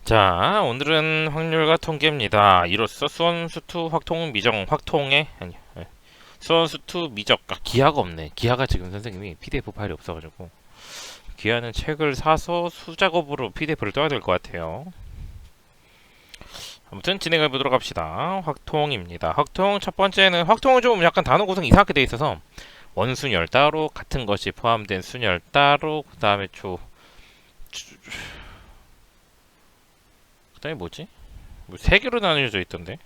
자, 오늘은 확률과 통계입니다. 이로써 수원수투 확통 미정 확통에 아니 수원수투 미적 기하가 없네. 기하가 지금 선생님이 PDF 파일이 없어가지고 기하는 책을 사서 수작업으로 PDF를 떠야 될 것 같아요. 아무튼 진행해 보도록 합시다. 확통입니다. 확통 첫 번째는 확통은 좀 약간 단어 구성 이상하게 돼 있어서 원순열 따로 같은 것이 포함된 순열 따로 그다음에 그다음에 뭐지? 뭐 세 개로 나뉘어져 있던데.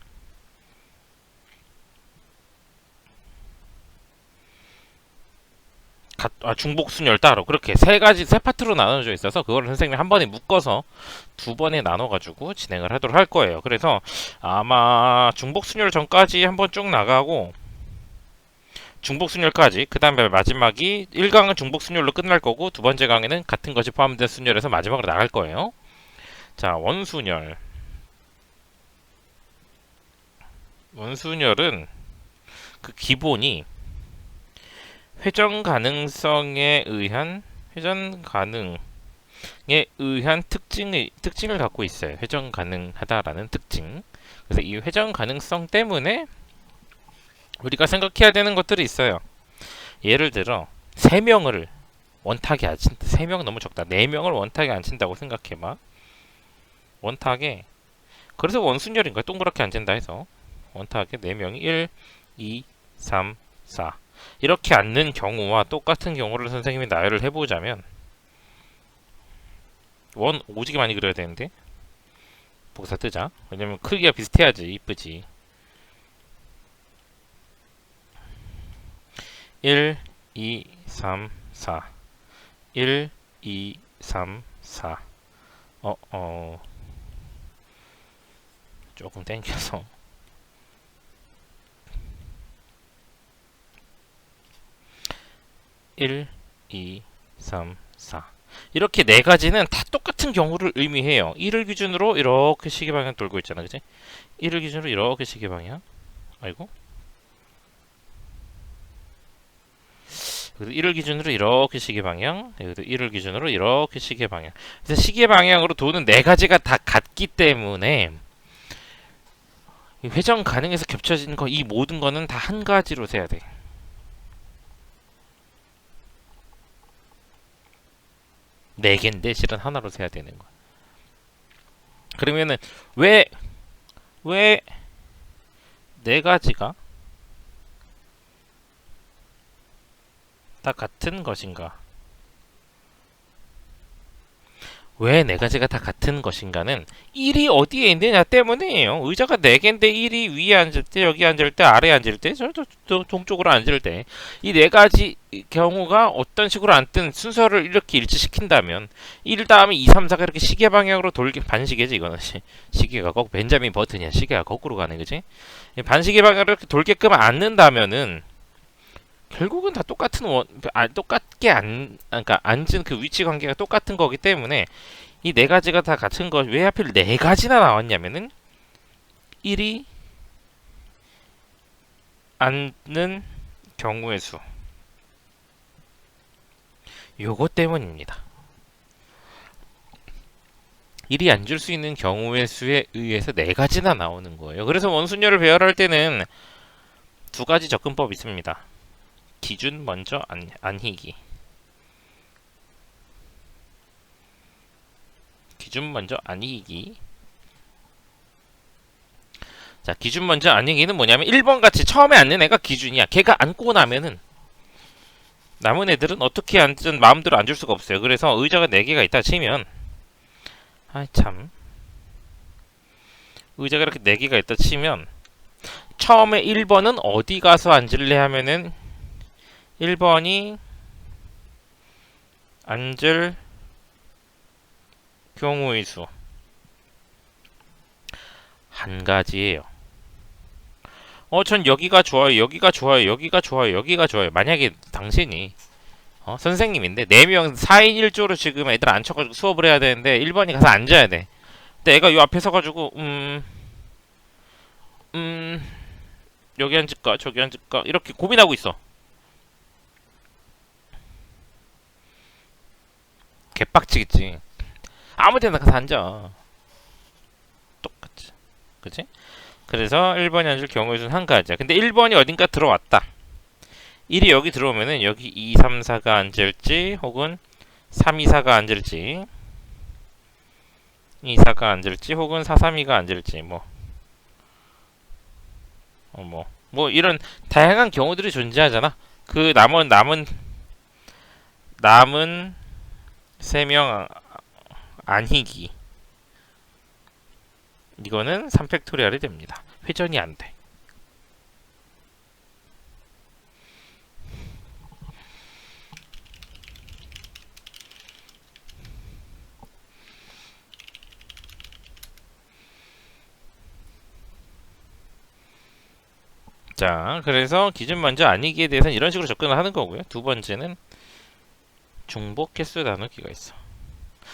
중복순열 따로 그렇게 세 파트로 나눠져 있어서 그걸 선생님이 한 번에 묶어서 두 번에 나눠가지고 진행을 하도록 할 거예요. 그래서 아마 중복순열 전까지 한번 쭉 나가고 중복순열까지 그 다음에 마지막이 1강은 중복순열로 끝날 거고 두 번째 강에는 같은 것이 포함된 순열에서 마지막으로 나갈 거예요. 자, 원순열은 그 기본이 회전 가능성에 의한 특징을 갖고 있어요. 회전 가능하다라는 특징. 그래서 이 회전 가능성 때문에 우리가 생각해야 되는 것들이 있어요. 예를 들어 3명을 원탁에 안 친다. 3명 너무 적다. 4명을 원탁에 안 친다고 생각해봐. 원탁에 그래서 원순열인 거야. 동그랗게 앉는다 해서 원탁에 4명이 1, 2, 3, 4 이렇게 앉는 경우와 똑같은 경우를 선생님이 나열을 해보자면 원 오지게 많이 그려야 되는데 복사 뜨자. 왜냐면 크기가 비슷해야지 이쁘지. 1, 2, 3, 4 1, 2, 3, 4 조금 땡겨서 1, 2, 3, 4 이렇게 네 가지는 다 똑같은 경우를 의미해요. 1을 기준으로 이렇게 시계방향 돌고 있잖아, 그치? 1을 기준으로 이렇게 시계방향. 아이고. 1을 기준으로 이렇게 시계방향. 여기도 1을 기준으로 이렇게 시계방향. 그래서 시계방향으로 도는 네 가지가 다 같기 때문에 회전 가능해서 겹쳐진 거 이 모든 거는 다 한 가지로 세야 돼. 네 개인데 실은 하나로 세야 되는 거야. 그러면은 왜 네 가지가 다 같은 것인가? 왜 네 가지가 다 같은 것인가는 1이 어디에 있느냐 때문이에요. 의자가 4개인데 1이 위에 앉을 때, 여기 앉을 때, 아래에 앉을 때, 저 동쪽으로 앉을 때 이 네 가지 경우가 어떤 식으로 앉든 순서를 이렇게 일치시킨다면 1 다음에 2, 3, 4가 이렇게 시계 방향으로 돌게 반시계지 이거는 시계가 벤자민 버튼이야. 시계가 거꾸로 가네, 그지? 반시계 방향으로 이렇게 돌게끔 앉는다면은 결국은 다 똑같은 그러니까 앉은 그 위치 관계가 똑같은 거기 때문에 이 네 가지가 다 같은 것. 왜 하필 네 가지나 나왔냐면은 1이 앉는 경우의 수. 요거 때문입니다. 1이 앉을 수 있는 경우의 수에 의해서 네 가지나 나오는 거예요. 그래서 원순열을 배열할 때는 두 가지 접근법이 있습니다. 기준 먼저 안히기. 기준 먼저 안히기. 자, 기준 먼저 안히기는 뭐냐면 1번 같이 처음에 앉는 애가 기준이야. 걔가 앉고 나면은 남은 애들은 어떻게 앉든 마음대로 앉을 수가 없어요. 그래서 의자가 4개가 있다 치면 참 의자가 이렇게 4개가 있다 치면 처음에 1번은 어디 가서 앉을래 하면은 1번이 앉을 경우의 수 한 가지예요. 전 여기가 좋아요, 여기가 좋아요, 여기가 좋아요, 여기가 좋아요. 만약에 당신이 선생님인데 4명 4인 1조로 지금 애들 앉혀가지고 수업을 해야 되는데 1번이 가서 앉아야 돼. 근데 애가 요 앞에 서가지고 여기 앉을까 저기 앉을까 이렇게 고민하고 있어. 개빡치겠지. 아무 데나 가서 앉아. 그치? 그래서 1번이 앉을 경우의 수는 한 가지야. 근데 1번이 어딘가 들어왔다. 1이 여기 들어오면은 여기 2, 3, 4가 앉을지 혹은 3, 2, 4가 앉을지 2, 4가 앉을지 혹은 4, 3, 2가 앉을지 뭐 이런 다양한 경우들이 존재하잖아. 그 남은 3명 아니기. 이거는 3팩토리얼이 됩니다. 회전이 안 돼. 자, 그래서 기준 먼저 아니기에 대해서는 이런 식으로 접근을 하는 거고요. 두 번째는 중복 개수 나누기가 있어.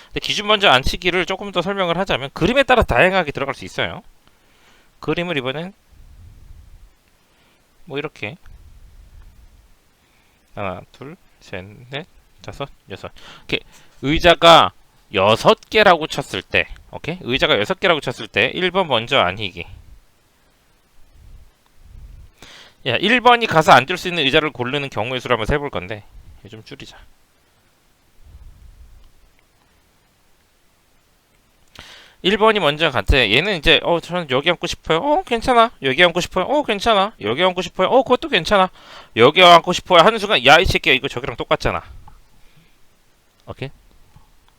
근데 기준 먼저 안치기를 조금 더 설명을 하자면 그림에 따라 다양하게 들어갈 수 있어요. 그림을 이번엔 뭐 이렇게 하나, 둘, 셋, 넷, 다섯, 여섯 이렇게 의자가 6개라고 쳤을 때 오케이? 의자가 6개라고 쳤을 때 1번 먼저 아니기. 야, 1번이 가서 앉을 수 있는 의자를 고르는 경우의 수를 한번 세볼 건데 좀 줄이자. 1번이 먼저 갔지. 얘는 이제 저는 여기 앉고 싶어요. 괜찮아. 여기 앉고 싶어요. 괜찮아. 여기 앉고 싶어요. 그것도 괜찮아. 여기 앉고 싶어요. 하는 순간 야, 이 새끼야. 이거 저기랑 똑같잖아. 오케이?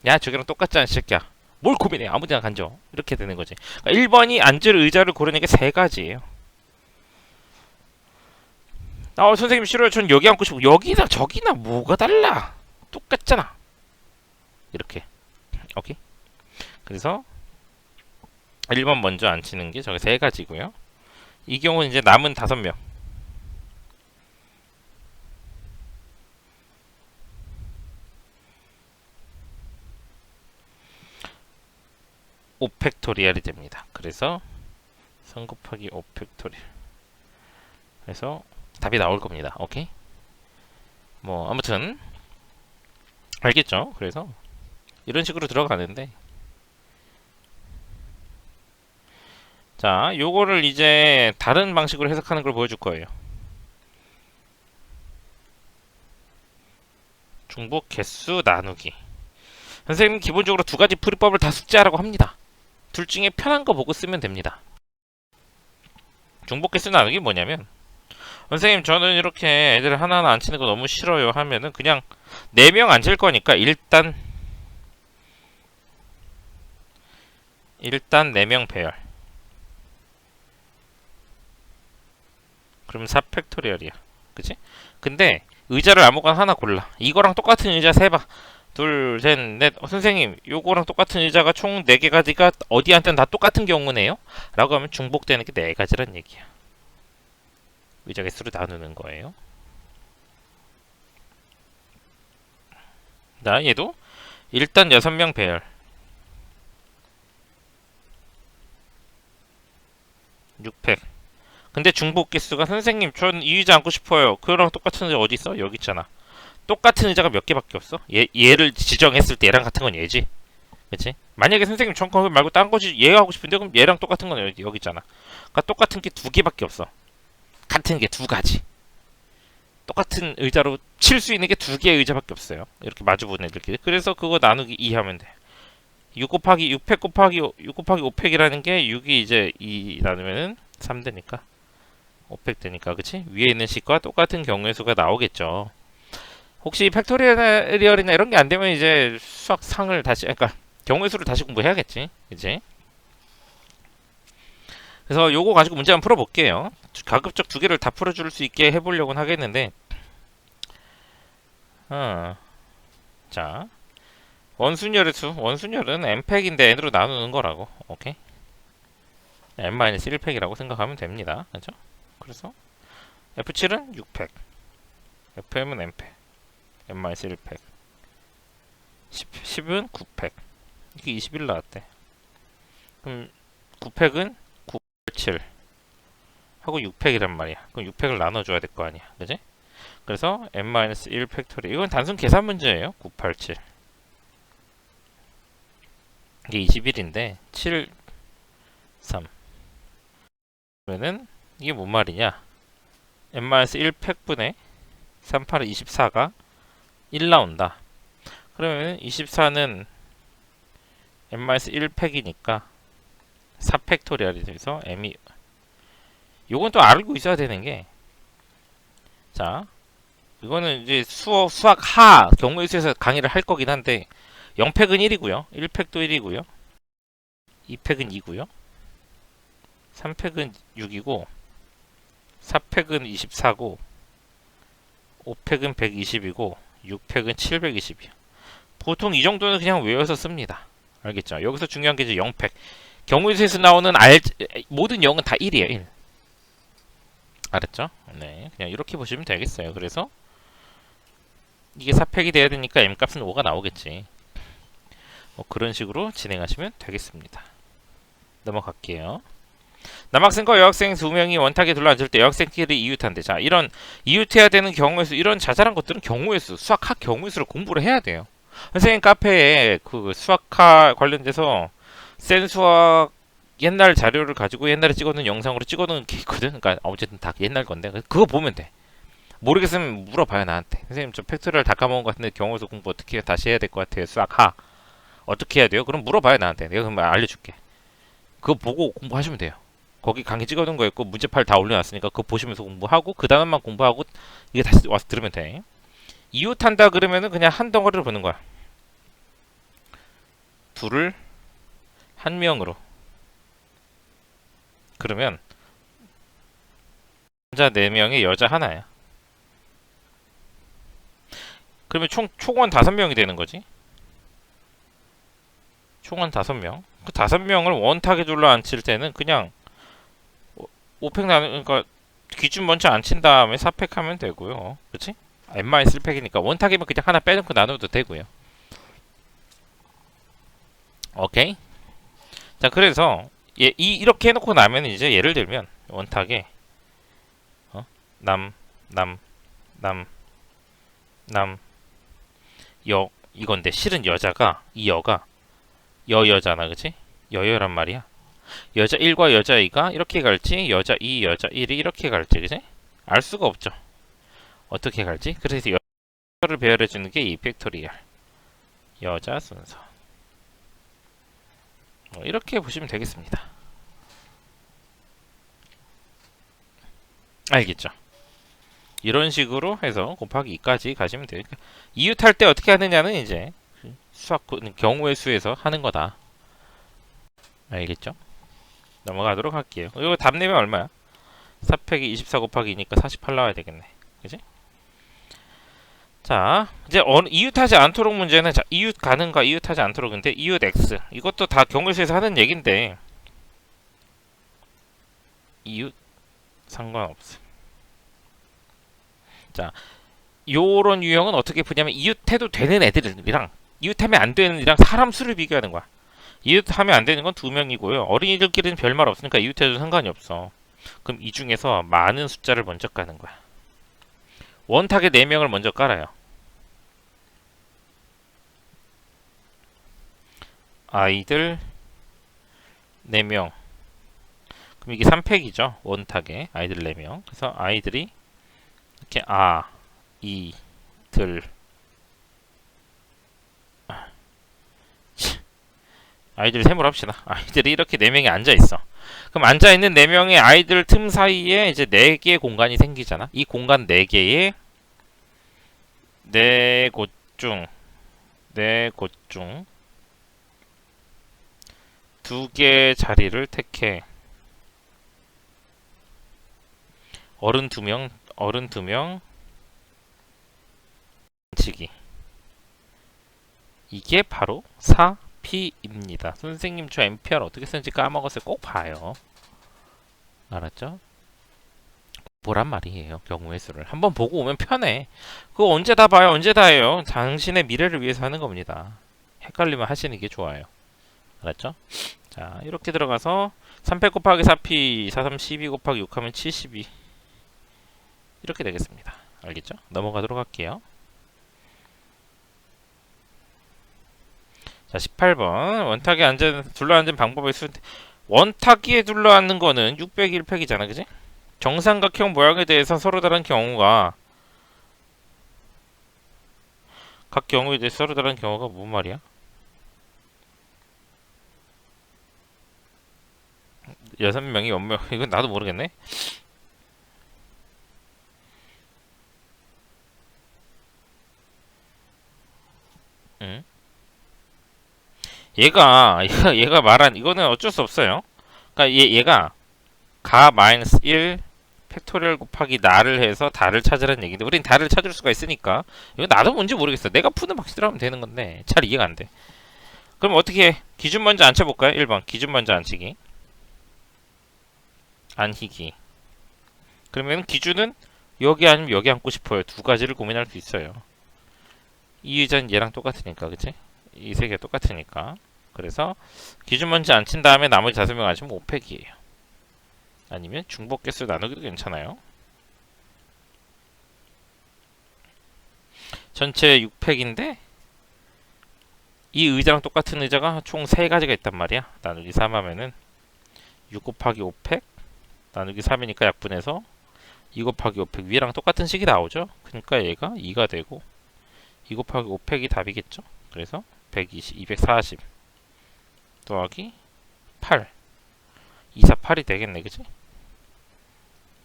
야, 저기랑 똑같잖아, 이 새끼야. 뭘 고민해. 아무 데나 앉아. 이렇게 되는 거지. 그러니까 1번이 앉을 의자를 고르는 게 세 가지예요. 선생님 싫어요. 전 여기 앉고 싶고. 여기나 저기나 뭐가 달라. 똑같잖아. 이렇게. 오케이? 그래서 1번 먼저 앉히는 게 저게 세 가지고요. 이 경우는 이제 남은 5명. 오팩토리얼이 됩니다. 그래서 3 곱하기 5팩토리얼. 그래서 답이 나올 겁니다. 오케이? 뭐 아무튼 알겠죠? 그래서 이런 식으로 들어가는데 자, 요거를 이제 다른 방식으로 해석하는 걸 보여줄 거예요. 중복 개수 나누기. 선생님 기본적으로 두 가지 풀이법을 다 숙지하라고 합니다. 둘 중에 편한 거 보고 쓰면 됩니다. 중복 개수 나누기 뭐냐면 선생님 저는 이렇게 애들 하나하나 안 치는 거 너무 싫어요 하면은 그냥 4명 앉을 거니까 일단 4명 배열. 그럼 4팩토리얼이야. 그치? 근데 의자를 아무거나 하나 골라. 이거랑 똑같은 의자 세봐. 둘, 셋, 넷. 선생님, 요거랑 똑같은 의자가 총 4개가지가 어디한테는 다 똑같은 경우네요? 라고 하면 중복되는 게 4가지란 얘기야. 의자 개수로 나누는 거예요. 나 얘도 일단 6명 배열. 6팩. 근데 중복 개수가 선생님 전 이 의자 앉고 싶어요. 그거랑 똑같은 의자 어디 있어? 여기 있잖아. 똑같은 의자가 몇 개밖에 없어? 얘를 지정했을 때 얘랑 같은 건 얘지. 그치? 만약에 선생님 전 그거 말고 딴 거지 얘 하고 싶은데 그럼 얘랑 똑같은 건 여기 있잖아. 그러니까 똑같은 게 2개밖에 없어. 같은 게 2가지. 똑같은 의자로 칠 수 있는 게 2개의 의자밖에 없어요. 이렇게 마주보는 애들끼리. 그래서 그거 나누기 2 하면 돼. 6 곱하기 6팩 곱하기 6 곱하기 5팩이라는 게 6이 이제 2 나누면은 3 되니까 5팩 되니까 그치? 위에 있는 식과 똑같은 경우의 수가 나오겠죠. 혹시 팩토리얼이나 이런 게 안 되면 이제 수학 상을 다시 그러니까 경우의 수를 다시 공부해야겠지. 그치? 그래서 요거 가지고 문제 한번 풀어볼게요. 가급적 2개를 다 풀어줄 수 있게 해보려고는 하겠는데 자 원순열의 수 원순열은 n팩인데 n으로 나누는 거라고. 오케이? n-1팩이라고 생각하면 됩니다. 그죠? 그래서 F7은 6팩 FM은 n팩 n-1팩 10은 9팩 이게 21 나왔대. 그럼 9팩은 9, 7 하고 6팩이란 말이야. 그럼 6팩을 나눠줘야 될 거 아니야. 그지? 그래서 n-1 팩토리 이건 단순 계산 문제예요. 987 이게 21인데 7, 3 그러면은 이게 뭔 말이냐? n-1 팩분의 38은 24가 1 나온다. 그러면 24는 n-1 팩이니까 4 팩토리얼이 돼서 m이 요건 또 알고 있어야 되는 게, 자, 이거는 이제 수학 하 경우의 수에서 강의를 할 거긴 한데 0팩은 1이고요. 1팩도 1이고요. 2팩은 2고요. 3팩은 6이고 4팩은 24고 5팩은 120이고 6팩은 720이요. 보통 이 정도는 그냥 외워서 씁니다. 알겠죠? 여기서 중요한 게 이제 0팩. 경우의 수에서 나오는 모든 0은 다 1이에요. 1. 알았죠? 네, 그냥 이렇게 보시면 되겠어요. 그래서 이게 4팩이 돼야 되니까 m값은 5가 나오겠지. 뭐 그런 식으로 진행하시면 되겠습니다. 넘어갈게요. 남학생과 여학생 두 명이 원탁에 둘러앉을 때 여학생끼리 이웃한대. 자, 이런 이웃해야 되는 경우의 수, 이런 자잘한 것들은 경우의 수, 수학학 경우의 수를 공부를 해야 돼요. 선생님 카페에 그 수학학 관련돼서 센 수학 옛날 자료를 가지고 옛날에 찍어놓은 영상으로 찍어놓은 게 있거든. 그러니까 어쨌든 다 옛날 건데 그거 보면 돼. 모르겠으면 물어봐요 나한테. 선생님 저 팩토리얼 다 까먹은 것 같은데 경우의 수 공부 어떻게 해요? 다시 해야 될 것 같아요. 수학하 어떻게 해야 돼요? 그럼 물어봐요 나한테. 내가 그럼 알려줄게. 그거 보고 공부하시면 돼요. 거기 강의 찍어둔 거 있고 문제파일 다 올려놨으니까 그거 보시면서 공부하고 그 다음만 공부하고 이게 다시 와서 들으면 돼. 이웃한다 그러면은 그냥 한 덩어리로 보는 거야. 둘을 한 명으로. 그러면 남자 4명에 여자 하나야. 그러면 총원 5명이 되는 거지. 총원 5명. 그 5명을 원탁에 둘러앉힐 때는 그냥 5팩 나누, 그러니까 기준 먼저 안 친 다음에 4팩 하면 되고요. 그치? n-1팩이니까 원탁이면 그냥 하나 빼놓고 나눠도 되고요. 오케이? 자, 그래서 이렇게 해놓고 나면 이제 예를 들면 원탁에 남, 남, 남, 남, 이건데 실은 여자가 이 여가 여잖아, 그치? 여란 말이야. 여자 1과 여자 2가 이렇게 갈지 여자 2, 여자 1이 이렇게 갈지, 그치? 알 수가 없죠. 어떻게 갈지? 그래서 여자를 배열해주는 게 이 팩토리얼. 여자 순서. 이렇게 보시면 되겠습니다. 알겠죠? 이런 식으로 해서 곱하기 2까지 가시면 돼요. 이웃할 때 어떻게 하느냐는 이제 수학 경우의 수에서 하는 거다. 알겠죠? 넘어가도록 할게요. 이거 답 내면 얼마야? 4팩이 24 곱하기 2니까 48 나와야 되겠네. 그지? 자, 이제 이웃하지 않도록 문제는, 자, 이웃 가능과 이웃하지 않도록인데 이웃 x 이것도 다 경우의 수에서 하는 얘긴데 이웃 상관없음. 자, 요런 유형은 어떻게 푸냐면 이웃해도 되는 애들이랑 이웃하면 안 되는 애들이랑 사람 수를 비교하는 거야. 이웃하면 안 되는 건 2명이고요. 어린이들끼리는 별말 없으니까 이웃해도 상관이 없어. 그럼 이 중에서 많은 숫자를 먼저 까는 거야. 원탁에 4명을 먼저 깔아요. 아이들 4명. 그럼 이게 3팩이죠. 원탁에 아이들 4명. 그래서 아이들이 이렇게 이, 들. 아이들 셈을 합시다. 아이들이 이렇게 4명이 앉아있어. 그럼 앉아있는 4명의 아이들 틈 사이에 이제 4개의 공간이 생기잖아. 이 공간 4개의 4곳 중 2개의 자리를 택해. 어른 2명 앉히기. 이게 바로 4P입니다. 선생님 저 MPR 어떻게 쓰는지 까먹었어요. 꼭 봐요. 알았죠? 뭐란 말이에요. 경우의 수를 한번 보고 오면 편해. 그거 언제 다 봐요. 언제 다 해요. 당신의 미래를 위해서 하는 겁니다. 헷갈리면 하시는 게 좋아요. 알았죠? 자, 이렇게 들어가서 3팩 곱하기 4P 4, 3, 12 곱하기 6 하면 72 이렇게 되겠습니다. 알겠죠? 넘어가도록 할게요. 자, 18번 원탁에 둘러앉은 방법의 수. 원탁기에 둘러앉는 거는 601팩이잖아, 그지? 정삼각형 모양에 대해서 서로 다른 경우가 각 경우에 대해 서로 다른 경우가 뭔 말이야? 여섯 명이 원명 이건 나도 모르겠네. 응? 얘가 말한 이거는 어쩔 수 없어요. 그러니까 얘가 가 마이너스 1 팩토리얼 곱하기 나를 해서 다를 찾으라는 얘기인데 우린 다를 찾을 수가 있으니까 이거 나도 뭔지 모르겠어. 내가 푸는 방식대로 하면 되는 건데 잘 이해가 안 돼. 그럼 어떻게 해? 기준 먼저 앉혀볼까요? 1번 기준 먼저 앉히기 안히기. 그러면 기준은 여기 아니면 여기 앉고 싶어요. 두 가지를 고민할 수 있어요. 이 의자는 얘랑 똑같으니까 그치? 이 세 개가 똑같으니까 그래서 기준 먼저 앉힌 다음에 나머지 다섯 명 앉으면 5팩이에요. 아니면 중복 개수 나누기도 괜찮아요. 전체 6팩인데 이 의자랑 똑같은 의자가 총 3가지가 있단 말이야. 나누기 3 하면은 6 곱하기 5팩 나누기 3이니까 약분해서 2 곱하기 5팩 위랑 똑같은 식이 나오죠. 그러니까 얘가 2가 되고 2 곱하기 5팩이 답이겠죠. 그래서 120, 240 더하기 8 248이 되겠네, 그치?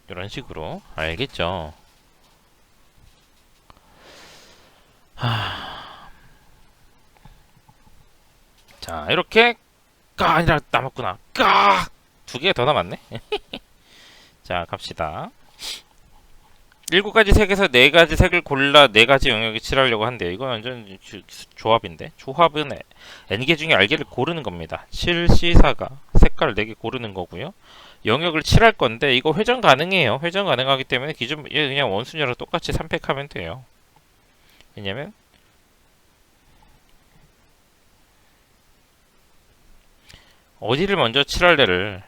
이런 식으로 알겠죠? 자, 이렇게 까 아니라 남았구나. 까! 두 개 더 남았네. 자, 갑시다. 7가지 색에서 4가지 색을 골라 4가지 영역에 칠하려고 한대요. 이건 완전 조합인데. 조합은 N개 중에 R개를 고르는 겁니다. 7, C, 4가 색깔 4개 고르는 거고요. 영역을 칠할 건데 이거 회전 가능해요. 회전 가능하기 때문에 기준 얘 그냥 원순위로 똑같이 3팩하면 돼요. 왜냐면 어디를 먼저 칠할래를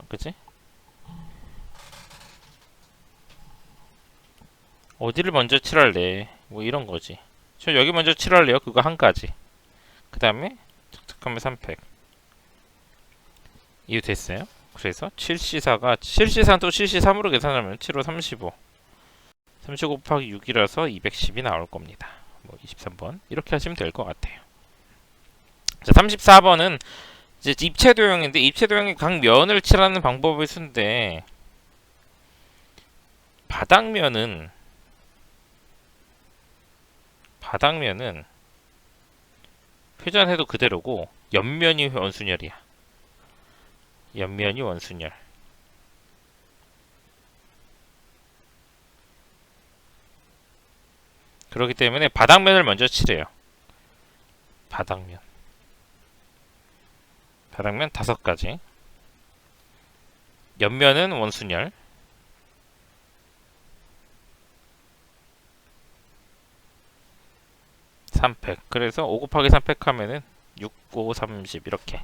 그치? 어디를 먼저 칠할래? 뭐 이런 거지. 저 여기 먼저 칠할래요. 그거 한 가지. 그 다음에 탁탁하면 3팩. 이유 됐어요? 그래서 7C4가 7C4는 또 7C3으로 계산하면 7호 35. 30 곱하기 6이라서 210이 나올 겁니다. 뭐 23번 이렇게 하시면 될 것 같아요. 자, 34번은 이제 입체 도형인데 입체 도형의 각 면을 칠하는 방법의 수인데 바닥면은 회전해도 그대로고 옆면이 원순열이야. 옆면이 원순열. 그렇기 때문에 바닥면을 먼저 칠해요. 바닥면 5가지. 옆면은 원순열. 3팩. 그래서 5 곱하기 3팩 하면은 6, 5, 30 이렇게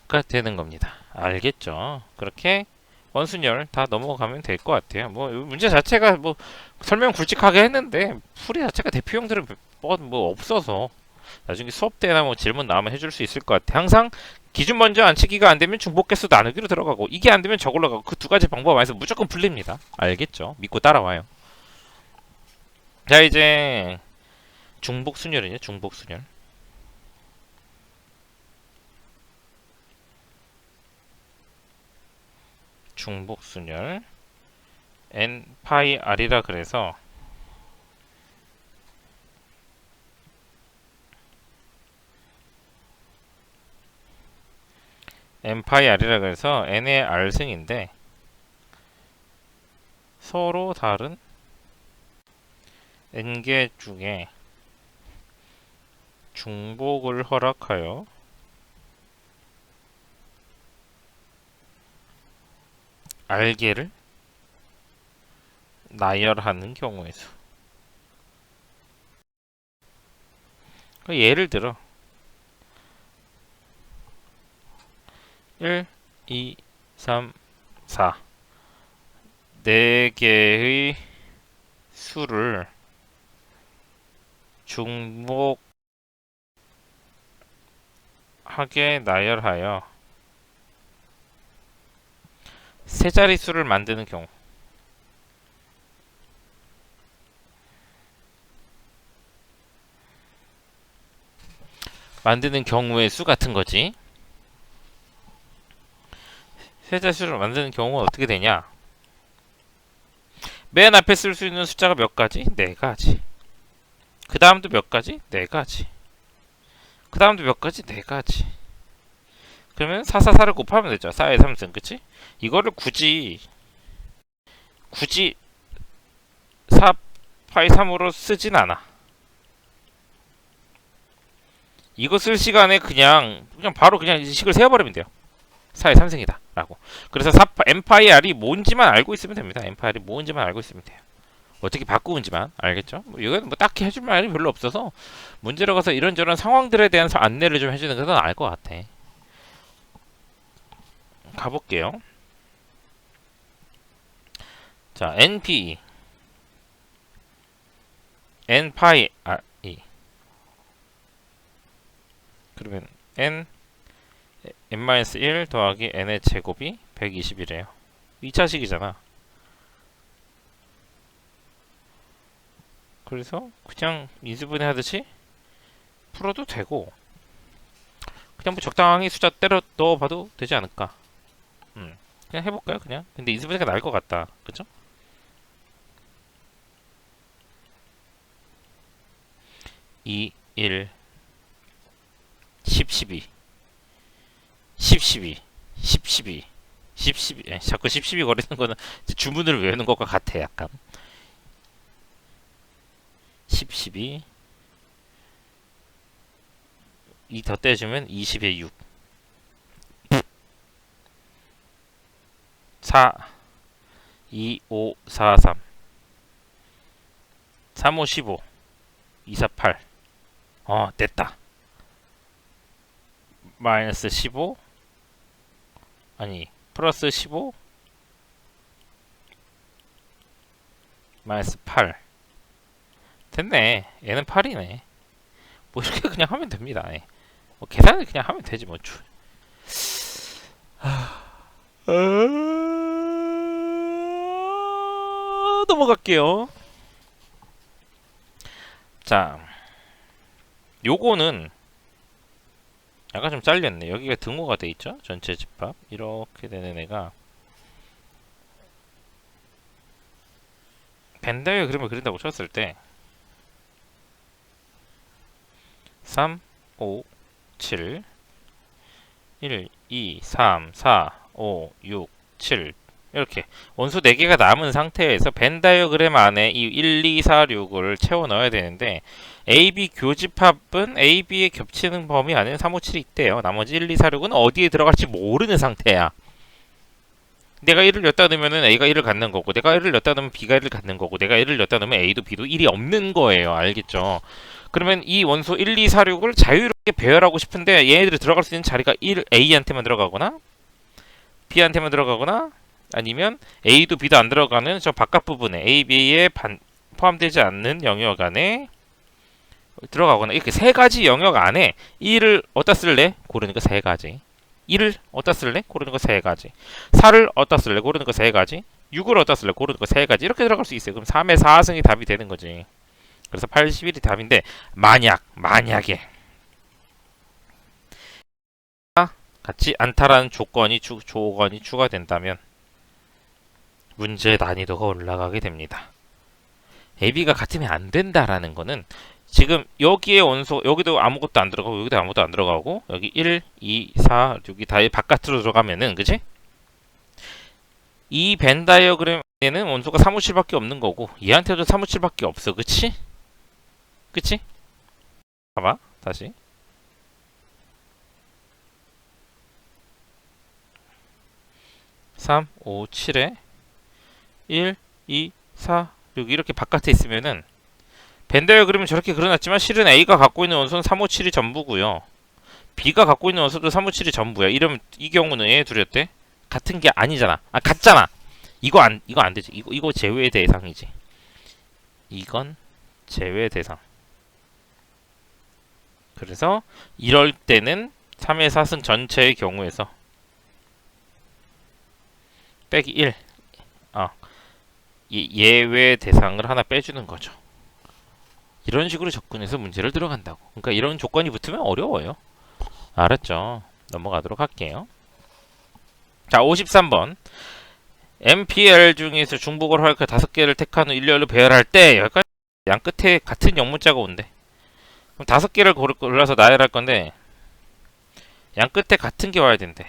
가 되는 겁니다. 알겠죠? 그렇게 원순열 다 넘어가면 될 것 같아요. 뭐 문제 자체가 뭐 설명 굵직하게 했는데 풀이 자체가 대표형들은 뭐 없어서 나중에 수업 때나 뭐 질문 나오면 해줄 수 있을 것 같아. 항상 기준 먼저 안치기가 안 되면 중복 개수 나누기로 들어가고 이게 안 되면 저걸로 가고 그 두 가지 방법 안에서 무조건 풀립니다. 알겠죠? 믿고 따라와요. 자 이제 중복 순열이냐 중복 순열. 중복 순열 n 파이 r이라 그래서 n 파이 r이라 그래서 n의 r승인데 서로 다른 n개 중에 중복을 허락하여 r개를 나열하는 경우의 수. 예를 들어 1, 2, 3, 4 4개의 수를 중복 하게 나열하여 세 자릿수를 만드는 경우. 만드는 경우의 수 같은 거지. 세 자릿수를 만드는 경우는 어떻게 되냐? 맨 앞에 쓸 수 있는 숫자가 몇 가지? 네 가지. 그 다음도 몇 가지? 네 가지. 그 다음도 몇 가지? 네 가지. 그러면 444를 곱하면 되죠. 4의 3승, 그치? 이거를 굳이 4파이 3으로 쓰진 않아. 이거 쓸 시간에 그냥 바로 그냥 식을 세어버리면 돼요. 4의 3승이다 라고. 그래서 n파이 r이 뭔지만 알고 있으면 됩니다. n파이 r이 뭔지만 알고 있으면 돼요. 어떻게 바꾸는지만 알겠죠? 이건 뭐 딱히 해줄 말이 별로 없어서 문제로 가서 이런저런 상황들에 대한 안내를 좀 해주는 것은 알 것 같아. 가볼게요. 자, np n파이 re 그러면 n-1 더하기 n의 제곱이 120이래요. 2차식이잖아. 그래서 그냥 인수분해 하듯이 풀어도 되고 그냥 뭐 적당히 숫자 때려 넣어봐도 되지 않을까. 그냥 해볼까요 그냥. 근데 인수분해가 나을 것 같다. 그쵸? 2, 1, 10, 12 10, 12 10, 12 10, 12 자꾸 10, 12 거리는 거는 주문을 외우는 것과 같아 약간. 10, 12 2 더 떼주면 20에 6 4 2, 5, 4, 3 3, 5, 15 2, 4, 8 됐다. 마이너스 15 아니 플러스 15 마이너스 8 됐네. 얘는 8이네. 뭐 이렇게 그냥 하면 됩니다. 뭐 계산을 그냥 하면 되지 뭐. 넘어갈게요. 자, 요거는 약간 좀 잘렸네. 여기가 등호가 돼 있죠? 전체 집합 이렇게 되는 애가 벤다이어 그림을 그린다고 쳤을 때 3, 5, 7 1, 2, 3, 4, 5, 6, 7 이렇게 원소 4개가 남은 상태에서 벤 다이어그램 안에 이 1, 2, 4, 6을 채워 넣어야 되는데 AB 교집합은 AB에 겹치는 범위 안에 3, 5, 7이 있대요. 나머지 1, 2, 4, 6은 어디에 들어갈지 모르는 상태야. 내가 1을 넣다 넣으면 A가 1을 갖는 거고 내가 1을 넣다 넣으면 B가 1을 갖는 거고 내가 1을 넣다 넣으면 A도 B도 1이 없는 거예요. 알겠죠? 그러면 이 원소 1, 2, 4, 6을 자유롭게 배열하고 싶은데 얘네들이 들어갈 수 있는 자리가 A한테만 들어가거나 B한테만 들어가거나 아니면 A도 B도 안 들어가는 저 바깥 부분에 A, B에 포함되지 않는 영역 안에 들어가거나 이렇게 세 가지 영역 안에 1을 어디다 쓸래? 고르는 거 세 가지. 1을 어디다 쓸래? 고르는 거 세 가지. 4를 어디다 쓸래? 고르는 거 세 가지. 6을 어디다 쓸래? 고르는 거 세 가지. 이렇게 들어갈 수 있어요. 그럼 3의 4승이 답이 되는 거지. 그래서 81이 답인데 만약에 같지 않다라는 조건이 추가된다면 문제의 난이도가 올라가게 됩니다. AB가 같으면 안 된다라는 거는 지금 여기에 원소 여기도 아무것도 안 들어가고 여기도 아무것도 안 들어가고 여기 1, 2, 4, 6이 다 바깥으로 들어가면은 그치? 이 벤 다이어그램에는 원소가 3, 5, 7밖에 없는 거고 얘한테도 3, 5, 7밖에 없어. 그치? 그치? 봐봐 다시 3, 5, 7에 1, 2, 4, 6 이렇게 바깥에 있으면은 벤 다이어그램은 저렇게 그려놨지만 실은 A가 갖고 있는 원소는 3, 5, 7이 전부고요. B가 갖고 있는 원소도 3, 5, 7이 전부야. 이러면 이 경우는 얘 둘이었대? 같은 게 아니잖아. 같잖아. 이거 안 되지. 이거 제외 대상이지. 이건 제외 대상. 그래서 이럴 때는 3의 4승 전체의 경우에서 빼기 1. 예외 대상을 하나 빼주는 거죠. 이런 식으로 접근해서 문제를 들어간다고. 그러니까 이런 조건이 붙으면 어려워요. 알았죠? 넘어가도록 할게요. 자, 53번. MPL 중에서 중복을 할 그 5개를 택한 후 일렬로 배열할 때 여기까지 양 끝에 같은 영문자가 온대. 그럼 5개를 골라서 나열할 건데 양 끝에 같은 게 와야 된대.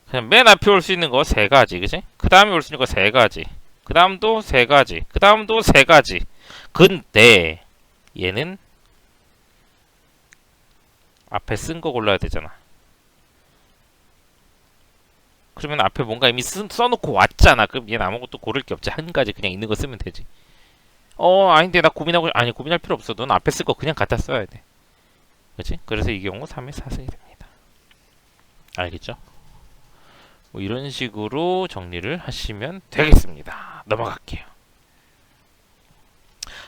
그냥 맨 앞에 올 수 있는 거 3가지, 그지? 그 다음에 올 수 있는 거 3가지. 그 다음도 3가지. 그 다음도 3가지. 근데 얘는 앞에 쓴 거 골라야 되잖아. 그러면 앞에 뭔가 이미 써놓고 왔잖아. 그럼 얘는 아무것도 고를 게 없지. 한 가지 그냥 있는 거 쓰면 되지. 아닌데 나 고민하고, 아니 고민할 필요 없어. 넌 앞에 쓸 거 그냥 갖다 써야 돼. 그치? 그래서 이 경우 3의 4승이 됩니다. 알겠죠? 뭐 이런 식으로 정리를 하시면 되겠습니다. 넘어갈게요.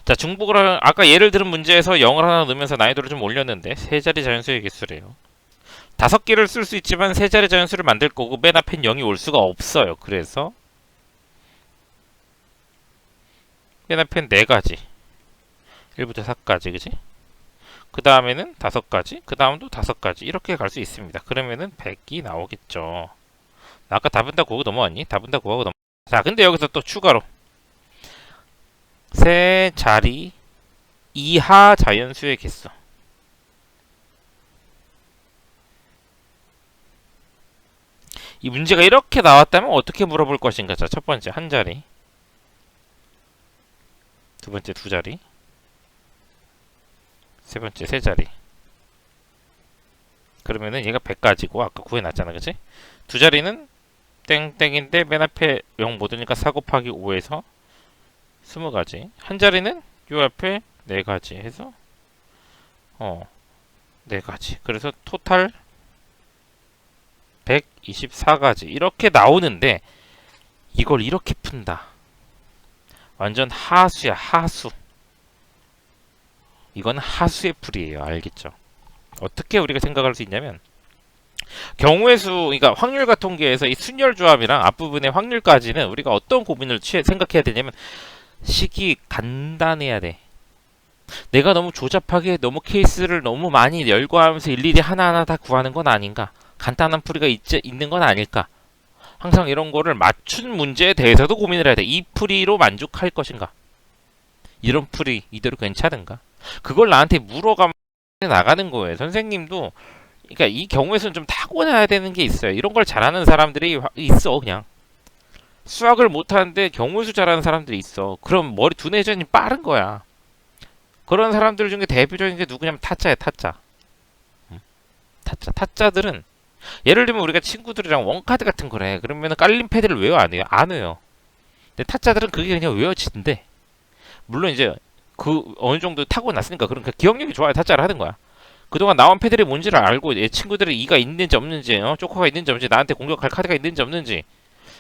자, 중복을 아까 예를 들은 문제에서 0을 하나 넣으면서 난이도를 좀 올렸는데 세 자리 자연수의 개수래요. 5개를 쓸 수 있지만 세 자리 자연수를 만들 거고 맨 앞엔 0이 올 수가 없어요. 그래서 맨 앞엔 4가지. 1부터 4까지, 그지? 그 다음에는 5가지, 그 다음도 5가지. 이렇게 갈 수 있습니다. 그러면은 100이 나오겠죠. 아까 답은 다 구하고 넘어왔니? 답은 다 구하고 자, 근데 여기서 또 추가로 세 자리 이하 자연수의 개수. 이 문제가 이렇게 나왔다면 어떻게 물어볼 것인가? 자, 첫 번째 한 자리, 두 번째 2자리, 세 번째 3자리. 그러면은 얘가 100가지고 아까 구해놨잖아, 그치? 2자리는 땡땡인데 맨 앞에 0 못 오니까 4 곱하기 5에서 20가지. 한 자리는 요 앞에 4가지 해서 4가지. 그래서 토탈 124가지. 이렇게 나오는데 이걸 이렇게 푼다. 완전 하수야, 하수. 이건 하수의 풀이에요. 알겠죠? 어떻게 우리가 생각할 수 있냐면 경우의 수, 그러니까 확률과 통계에서 이 순열 조합이랑 앞부분의 확률까지는 우리가 어떤 고민을 생각해야 되냐면 식이 간단해야 돼. 내가 너무 조잡하게 너무 케이스를 너무 많이 열거하면서 일일이 하나하나 다 구하는 건 아닌가? 간단한 풀이가 있는 건 아닐까? 항상 이런 거를 맞춘 문제에 대해서도 고민을 해야 돼. 이 풀이로 만족할 것인가? 이런 풀이 이대로 괜찮은가? 그걸 나한테 물어가면 나가는 거예요. 선생님도 그러니까 이 경우에서는 좀 타고나야 되는 게 있어요. 이런 걸 잘하는 사람들이 있어. 그냥 수학을 못하는데 경우수 잘하는 사람들이 있어. 그럼 머리 두뇌 회전이 빠른 거야. 그런 사람들 중에 대표적인 게 누구냐면 타짜야, 타짜. 타짜들은 예를 들면 우리가 친구들이랑 원카드 같은 거래. 그러면은 깔린 패드를 외워 안 해요? 안 외워. 근데 타짜들은 그게 그냥 외워진대. 물론 이제 그 어느 정도 타고났으니까 그러니까 기억력이 좋아야 타짜를 하는 거야. 그동안 나온 패들이 뭔지를 알고 얘 친구들이 이가 있는지 없는지, 조커가 있는지 없는지, 나한테 공격할 카드가 있는지 없는지,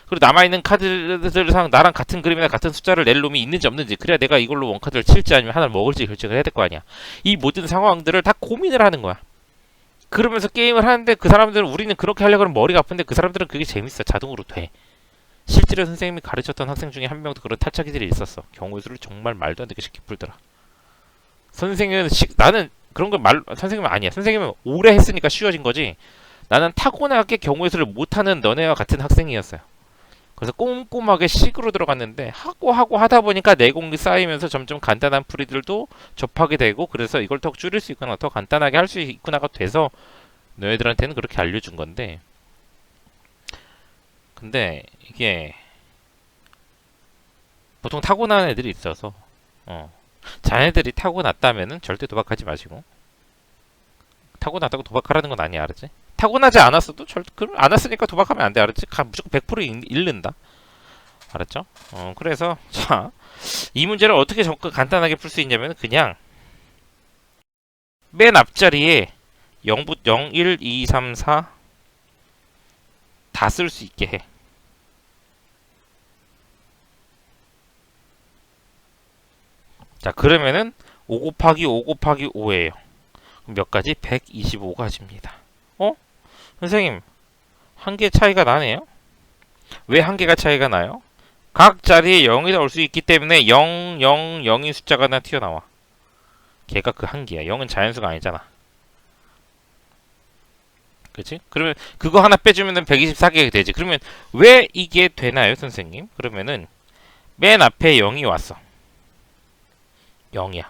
그리고 남아있는 카드들상 나랑 같은 그림이나 같은 숫자를 낼 놈이 있는지 없는지, 그래야 내가 이걸로 원카드를 칠지 아니면 하나를 먹을지 결정을 해야 될 거 아니야. 이 모든 상황들을 다 고민을 하는 거야. 그러면서 게임을 하는데 그 사람들은 우리는 그렇게 하려고 하면 머리가 아픈데 그 사람들은 그게 재밌어. 자동으로 돼. 실제로 선생님이 가르쳤던 학생 중에 한 명도 그런 타짜기들이 있었어. 경우의 수를 정말 말도 안 되게 쉽게 풀더라. 선생님은 나는 그런 걸 선생님은 아니야. 선생님은 오래 했으니까 쉬워진 거지. 나는 타고나게 경우의 수를 못하는 너네와 같은 학생이었어요. 그래서 꼼꼼하게 식으로 들어갔는데 하고 하다 보니까 내공이 쌓이면서 점점 간단한 풀이들도 접하게 되고 그래서 이걸 더 줄일 수 있거나 더 간단하게 할 수 있구나가 돼서 너희들한테는 그렇게 알려준 건데 근데 이게 보통 타고난 애들이 있어서 자네들이 타고났다면은 절대 도박하지 마시고 타고났다고 도박하라는 건 아니야. 알았지? 타고나지 않았어도 안 왔으니까 도박하면 안 돼. 알았지? 무조건 100% 잃는다. 알았죠? 그래서 자, 이 문제를 어떻게 간단하게 풀 수 있냐면 그냥 맨 앞자리에 0부터 0, 1, 2, 3, 4 다 쓸 수 있게 해. 자, 그러면은 5 곱하기 5 곱하기 5예요. 몇 가지? 125가지입니다. 어? 선생님, 한 개 차이가 나네요? 왜 한 개가 차이가 나요? 각 자리에 0이 올 수 있기 때문에 0, 0, 0인 숫자가 하나 튀어나와. 걔가 그 한 개야. 0은 자연수가 아니잖아. 그치? 그러면 그거 하나 빼주면 124개가 되지. 그러면 왜 이게 되나요, 선생님? 그러면은 맨 앞에 0이 왔어. 0이야.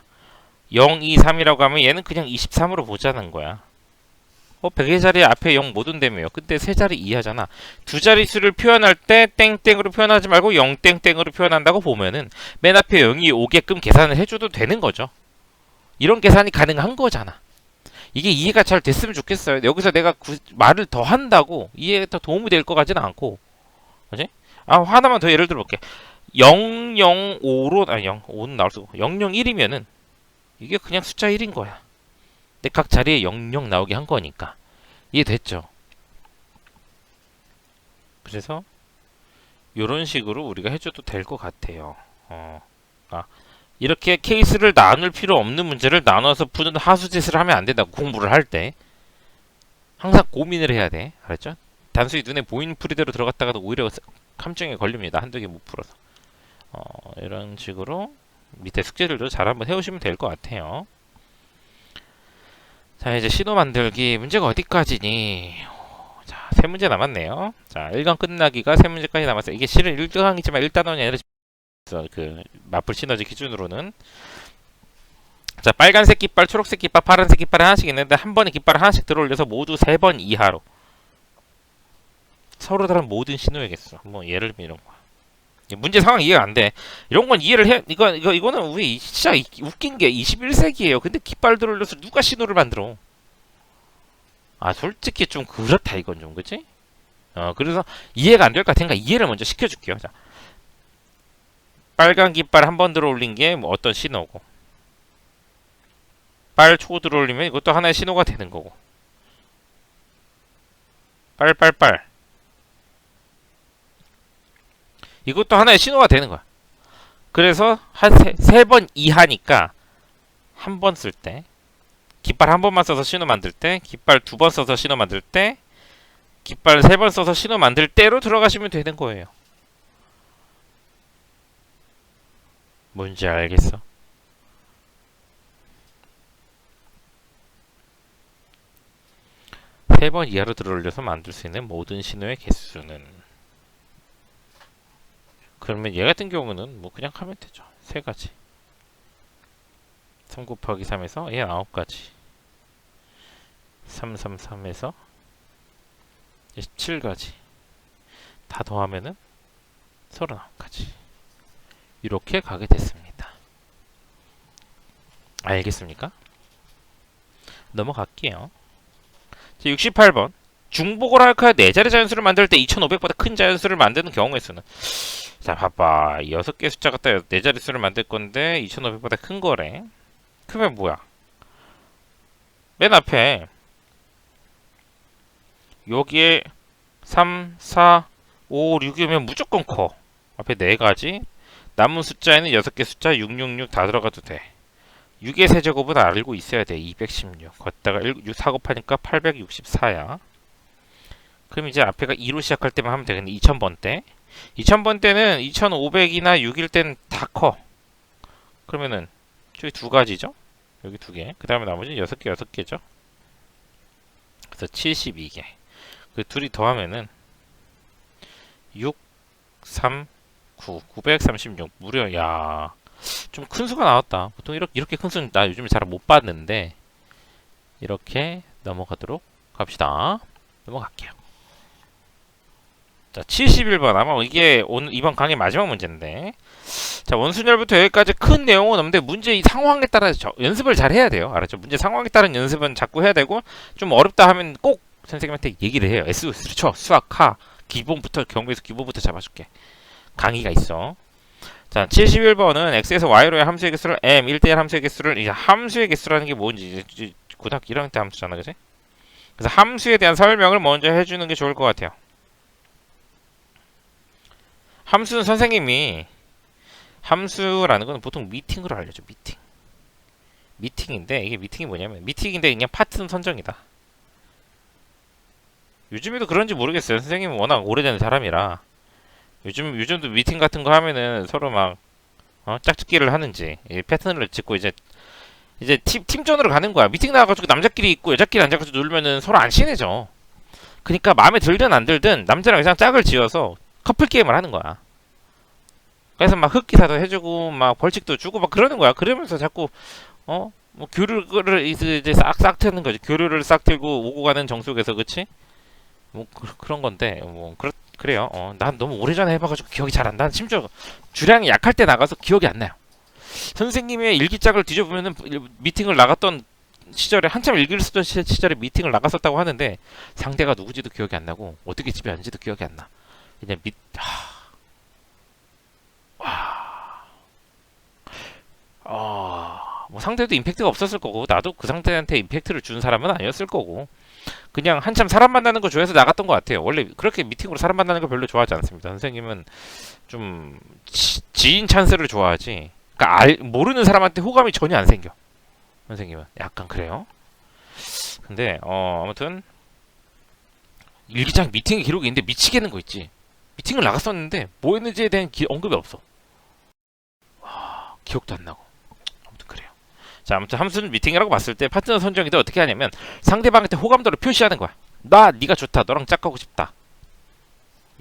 0, 2, 3이라고 하면 얘는 그냥 23으로 보자는 거야. 100의 자리 앞에 0 못 온다며요. 근데 세 자리 이하잖아. 두 자릿수를 표현할 때 땡땡으로 표현하지 말고 0 땡땡으로 표현한다고 보면은 맨 앞에 0이 오게끔 계산을 해줘도 되는 거죠. 이런 계산이 가능한 거잖아. 이게 이해가 잘 됐으면 좋겠어요. 여기서 내가 말을 더 한다고 이해가 더 도움이 될 것 같지는 않고. 그지? 하나만 더 예를 들어볼게. 005로, 5는 나올 수가 없고, 001이면은 이게 그냥 숫자 1인 거야. 근데 각 자리에 00 나오게 한 거니까. 이해됐죠? 그래서, 이런 식으로 우리가 해줘도 될 것 같아요. 이렇게 케이스를 나눌 필요 없는 문제를 나눠서 푸는 하수짓을 하면 안 된다고, 공부를 할 때. 항상 고민을 해야 돼. 알았죠? 단순히 눈에 보이는 풀이대로 들어갔다가도 오히려 함정에 걸립니다. 한두 개 못 풀어서. 이런 식으로 밑에 숙제들도 잘 한번 해오시면 될 것 같아요. 자, 이제 신호 만들기 문제가 어디까지니? 자, 세 문제 남았네요. 자, 1강 끝나기가 세 문제까지 남았어요. 이게 실은 1강이지만 1단원이 아니라 그 마플 시너지 기준으로는, 자, 빨간색 깃발, 초록색 깃발, 파란색 깃발이 하나씩 있는데 한 번에 깃발을 하나씩 들어올려서 모두 3번 이하로 서로 다른 모든 신호의 개수. 뭐 예를 들면 이런 거. 문제 상황 이해가 안 돼. 이런 건 이해를 해. 이거는 우리 진짜 웃긴 게 21세기예요. 근데 깃발 들어올려서 누가 신호를 만들어? 솔직히 좀 그렇다 이건 좀, 그치? 그래서 이해가 안 될 것 같으니까 이해를 먼저 시켜줄게요. 자, 빨간 깃발 한 번 들어올린 게 뭐 어떤 신호고, 빨초 들어올리면 이것도 하나의 신호가 되는 거고, 빨빨빨 이것도 하나의 신호가 되는 거야. 그래서 한 세 번 이하니까 한 번 쓸 때, 깃발 한 번만 써서 신호 만들 때, 깃발 두 번 써서 신호 만들 때, 깃발 세 번 써서 신호 만들 때로 들어가시면 되는 거예요. 뭔지 알겠어? 세 번 이하로 들어올려서 만들 수 있는 모든 신호의 개수는, 그러면 얘 같은 경우는 뭐 그냥 하면 되죠. 세 가지. 3 곱하기 3에서 얘 9가지. 333에서 17가지. 다 더하면은 39가지. 이렇게 가게 됐습니다. 알겠습니까? 넘어갈게요. 68번. 중복을 할까요? 네 자리 자연수를 만들 때 2500보다 큰 자연수를 만드는 경우의 수는. 자, 봐봐. 6개 숫자 갖다 네 자릿수를 만들 건데 2500보다 큰 거래. 크면 뭐야? 맨 앞에 여기에 3, 4, 5, 6이면 무조건 커. 앞에 4가지. 남은 숫자에는 6개 숫자 666 다 들어가도 돼. 6의 세제곱은 알고 있어야 돼. 216. 걷다가 4 곱하니까 864야. 그럼 이제 앞에가 2로 시작할 때만 하면 되겠네. 2000번 때. 2000번 때는 2500이나 6일 때는 다 커. 그러면은 저기 두 가지죠? 여기 두 개. 그 다음에 나머지 6개, 6개죠? 그래서 72개. 그 둘이 더하면은 6, 3, 9, 936. 무려, 야, 좀 큰 수가 나왔다. 보통 이렇게 큰 수는 나 요즘에 잘 못 봤는데, 이렇게 넘어가도록 합시다. 넘어갈게요. 자, 71번. 아마 이게 오늘 이번 강의 마지막 문제인데. 자, 원순열부터 여기까지 큰 내용은 없는데 문제 이 상황에 따라 연습을 잘 해야 돼요. 알았죠? 문제 상황에 따른 연습은 자꾸 해야 되고, 좀 어렵다 하면 꼭 선생님한테 얘기를 해요. SOS를 쳐. 수학, 하. 기본부터, 경부에서 기본부터 잡아줄게. 강의가 있어. 자, 71번은 x에서 y로의 함수의 개수를 m, 1대1 함수의 개수를, 이제 함수의 개수라는 게 뭔지 이제 고등학교 1학년 때 함수잖아, 그지? 그래서 함수에 대한 설명을 먼저 해주는 게 좋을 것 같아요. 함수는 선생님이, 함수라는 건 보통 미팅으로 알려줘. 미팅인데, 이게 미팅이 뭐냐면, 미팅인데 그냥 파트는 선정이다. 요즘에도 그런지 모르겠어요. 선생님은 워낙 오래된 사람이라. 요즘도 미팅 같은 거 하면은 서로 막, 짝짓기를 하는지, 패턴을 짓고 이제 팀전으로 가는 거야. 미팅 나가가지고 남자끼리 있고 여자끼리 앉아가지고 놀면은 서로 안 친해져. 그니까 마음에 들든 안 들든 남자랑 여자랑 짝을 지어서 커플 게임을 하는 거야. 그래서 막 흑기사도 해주고 막 벌칙도 주고 막 그러는 거야. 그러면서 자꾸 뭐 교류를 이제 싹싹 트는 거지. 교류를 싹 틀고 오고 가는 정속에서 그치? 뭐 런 건데 뭐 그래요. 난 너무 오래전에 해봐가지고 기억이 잘 안 나. 심지어 주량이 약할 때 나가서 기억이 안 나요. 선생님의 일기장을 뒤져보면은 미팅을 나갔던 시절에 한참 일기를 쓰던 시절에 미팅을 나갔었다고 하는데 상대가 누구지도 기억이 안 나고 어떻게 집에 왔는지도 기억이 안 나. 그냥 뭐 상대도 임팩트가 없었을 거고 나도 그 상대한테 임팩트를 준 사람은 아니었을 거고 그냥 한참 사람 만나는 거 좋아해서 나갔던 것 같아요. 원래 그렇게 미팅으로 사람 만나는 거 별로 좋아하지 않습니다. 선생님은 좀 지인 찬스를 좋아하지. 그러니까 모르는 사람한테 호감이 전혀 안 생겨. 선생님은 약간 그래요. 근데 아무튼 일기장 미팅 기록이 있는데 미치겠는 거 있지. 미팅을 나갔었는데 뭐 했는지에 대한 언급이 없어. 기억도 안 나고. 아무튼 그래요. 자, 아무튼 함수는 미팅이라고 봤을 때 파트너 선정이 때 어떻게 하냐면 상대방한테 호감도를 표시하는 거야. 네가 좋다. 너랑 짝하고 싶다.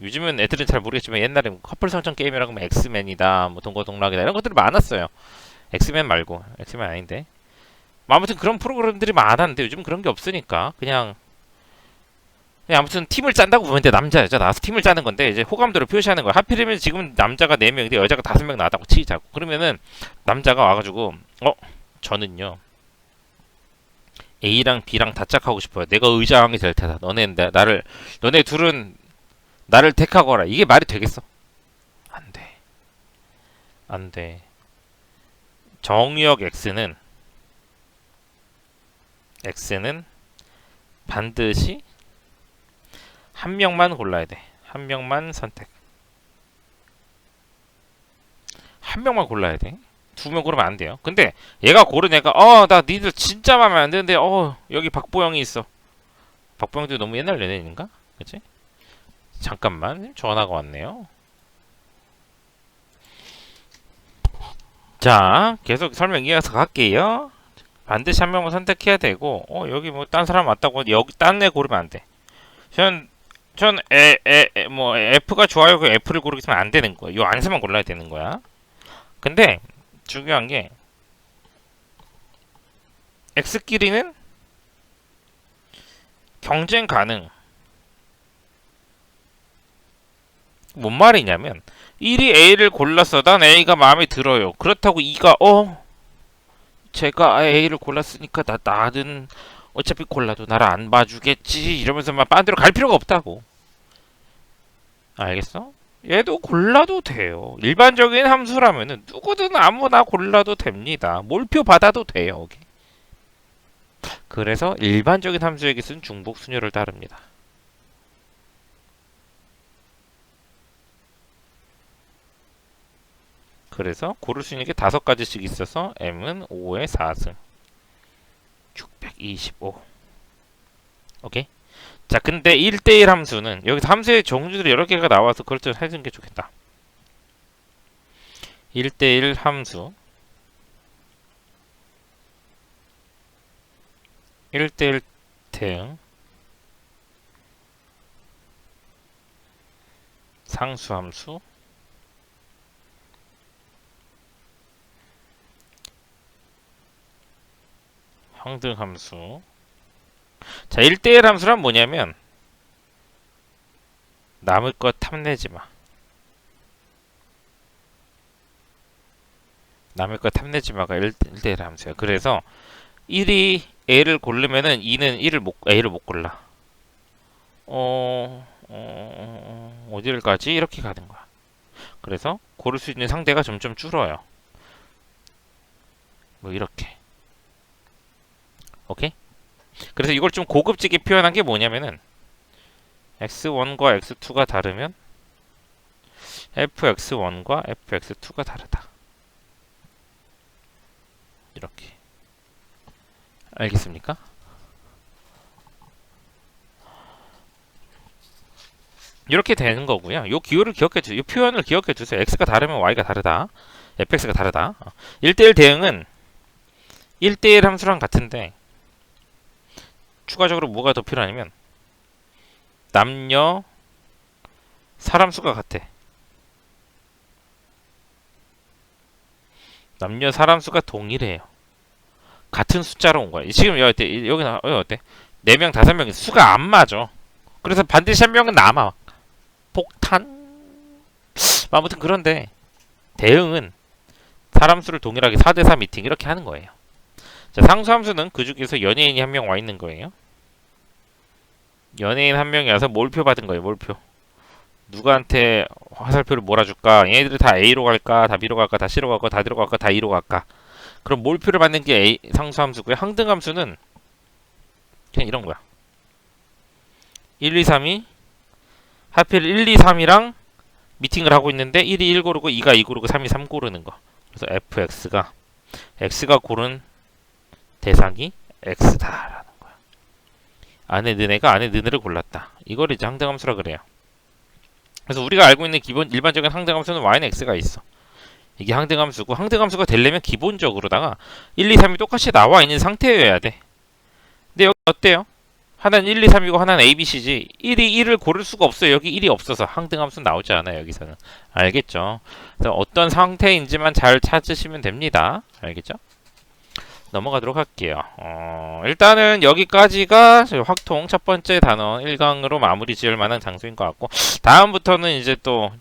요즘은 애들은 잘 모르겠지만 옛날에 커플 선정 게임이라고 하면 엑스맨이다, 뭐 동거동락이다 이런 것들이 많았어요. 엑스맨 말고 엑스맨 아닌데. 뭐 아무튼 그런 프로그램들이 많았는데 요즘 그런 게 없으니까 그냥 아무튼 팀을 짠다고 보면 돼. 남자 여자 나와서 팀을 짜는 건데 이제 호감도를 표시하는 거야. 하필이면 지금 남자가 4명인데 여자가 5명 나왔다고 치자고. 그러면은 남자가 와가지고 저는요 A랑 B랑 다 짝하고 싶어요. 내가 의장이 될 테다. 너네 둘은 나를 택하거라. 이게 말이 되겠어? 안 돼. 안 돼. 정의역 X는 반드시 한 명만 골라야 돼. 한 명만 선택. 한 명만 골라야 돼. 2명 고르면 안 돼요. 근데 얘가 고른 애가 나 니들 진짜 마음에 안 드는데 여기 박보영이 있어. 박보영도 너무 옛날 연예인인가? 그치? 잠깐만 전화가 왔네요. 자 계속 설명 이어서 갈게요. 반드시 한 명만 선택해야 되고 여기 뭐 딴 사람 왔다고 여기 딴 애 고르면 안 돼. 전 뭐 F가 좋아요. 그 F를 고르겠으면 안 되는 거야. 요 안에서만 골라야 되는 거야. 근데 중요한 게 X끼리는 경쟁 가능. 뭔 말이냐면 1이 A를 골랐어. 난 A가 마음에 들어요. 그렇다고 2가 제가 A를 골랐으니까 나는 어차피 골라도 나를 안 봐주겠지 이러면서 막 딴 데로 갈 필요가 없다고. 알겠어? 얘도 골라도 돼요. 일반적인 함수라면은 누구든 아무나 골라도 됩니다. 몰표 받아도 돼요. 오케이. 그래서 일반적인 함수의 깃은 중복 순열을 따릅니다. 그래서 고를 수 있는 게 5가지씩 있어서 m은 5의 4승 625. 오케이. 자, 근데 1대1 함수는 여기서 함수의 종류들이 여러 개가 나와서 그걸 좀 해주는 게 좋겠다. 1대1 함수 1대1 대응 상수함수 평등함수. 자, 1대1 함수란 뭐냐면 남의 것 탐내지 마. 남의 것 탐내지 마가 1대1 함수야. 그래서 1이 A를 고르면은 2는 A를 못 골라. 어디를 가지? 이렇게 가는 거야. 그래서 고를 수 있는 상대가 점점 줄어요. 뭐 이렇게. 오케이? 그래서 이걸 좀 고급지게 표현한 게 뭐냐면은 x1과 x2가 다르면 fx1과 fx2가 다르다. 이렇게. 알겠습니까? 이렇게 되는 거고요. 요 기호를 기억해 주세요. 요 표현을 기억해 주세요. x가 다르면 y가 다르다. fx가 다르다. 1대1 대응은 1대1 함수랑 같은데 추가적으로 뭐가 더 필요하냐면 남녀 사람 수가 같아. 남녀 사람 수가 동일해요. 같은 숫자로 온 거야. 지금 여기 어때? 4명, 5명이 수가 안 맞아. 그래서 반드시 한 명은 남아. 폭탄? 아무튼 그런데 대응은 사람 수를 동일하게 4대4 미팅 이렇게 하는 거예요. 자, 상수함수는 그 중에서 연예인이 한 명 와 있는 거예요. 연예인 한 명이 와서 몰표 받은 거예요. 몰표. 누구한테 화살표를 몰아줄까? 얘네들이 다 A로 갈까? 다 B로 갈까? 다 C로 갈까? 다 D로 갈까? 다 E로 갈까? 그럼 몰표를 받는 게 상수함수고요. 항등함수는 그냥 이런 거야. 1, 2, 3이 하필 1, 2, 3이랑 미팅을 하고 있는데 1이 1 고르고 2가 2 고르고 3이 3 고르는 거. 그래서 fx가 고른 대상이 x다라는 거야. 안에 너네가 안에 너네를 골랐다. 이걸 이제 항등함수라 그래요. 그래서 우리가 알고 있는 기본 일반적인 항등함수는 y는 x가 있어. 이게 항등함수고 항등함수가 되려면 기본적으로다가 1, 2, 3이 똑같이 나와 있는 상태여야 돼. 근데 여기 어때요? 하나는 1, 2, 3이고 하나는 A, B, C지 1이 1을 고를 수가 없어요. 여기 1이 없어서 항등함수는 나오지 않아요. 여기서는. 알겠죠? 그래서 어떤 상태인지만 잘 찾으시면 됩니다. 알겠죠? 넘어가도록 할게요. 일단은 여기까지가 확통 첫 번째 단원 1강으로 마무리 지을 만한 장소인 것 같고 다음부터는 이제 또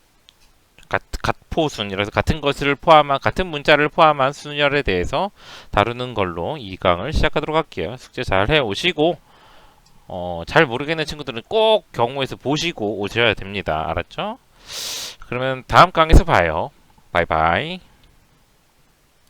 같포순이라서 같은 것을 포함한 같은 문자를 포함한 순열에 대해서 다루는 걸로 2강을 시작하도록 할게요. 숙제 잘 해오시고 잘 모르겠는 친구들은 꼭 경우에서 보시고 오셔야 됩니다. 알았죠? 그러면 다음 강에서 봐요. 바이바이.